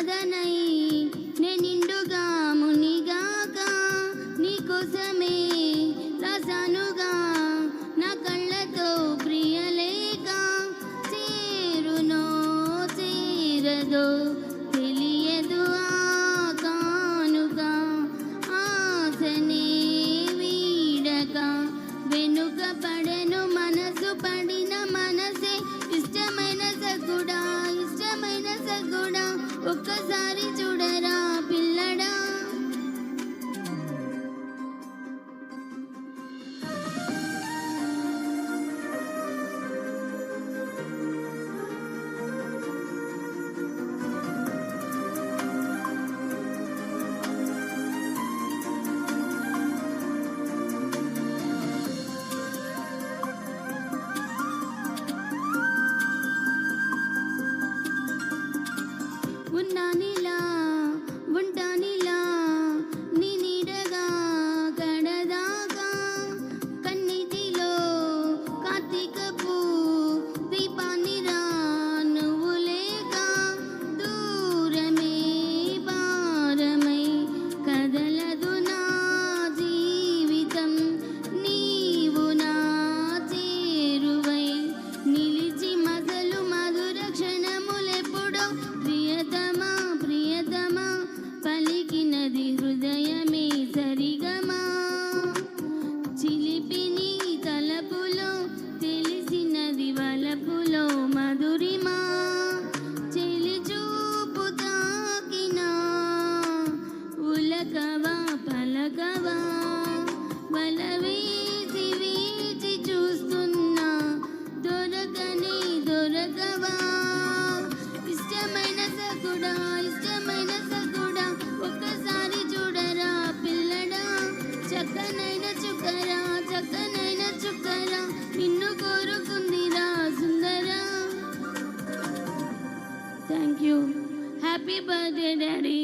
సంపదనై నే నిండుగా మునిగాక నీకోసమే రాసానుగా నా కళ్ళతో ప్రియలేక చేరునో చేరదో తెలియదు ఆ కానుక ఆశనే వీడక వెనుక పడెను మనసు పడిన మనసే ఇష్టమైన సగుడా ఒక్కసారి చూడరా పిల్లడా. ఉన్నానిలా ఉంటానిలా నీ నీడగా గడదాకా కన్నిటిలో కార్తీకపు దీపాన్నిరా నువ్వు లేక దూరమే భారమై కదలదు నా జీవితం నీవు నా చేరువై నిలిచి మసలు మధుర క్షణములెప్పుడో ప్రియతమా ప్రియతమా పలికినది హృదయమే సరిగమా చిలిపిని తలపులో తెలిసినది వలపులో మధురిమా చెలి చూపు తాకినా ఉలకవా పలకవా వల వేసి వీచి చూస్తున్నా దొరకనే దొరకవా ఇష్టమైన సగుడా ఒక్కసారి చూడరా పిల్లడా చక్కనైన చుక్కరా నిన్ను కోరుకుందిరా సుందరా. Thank you. Happy birthday daddy.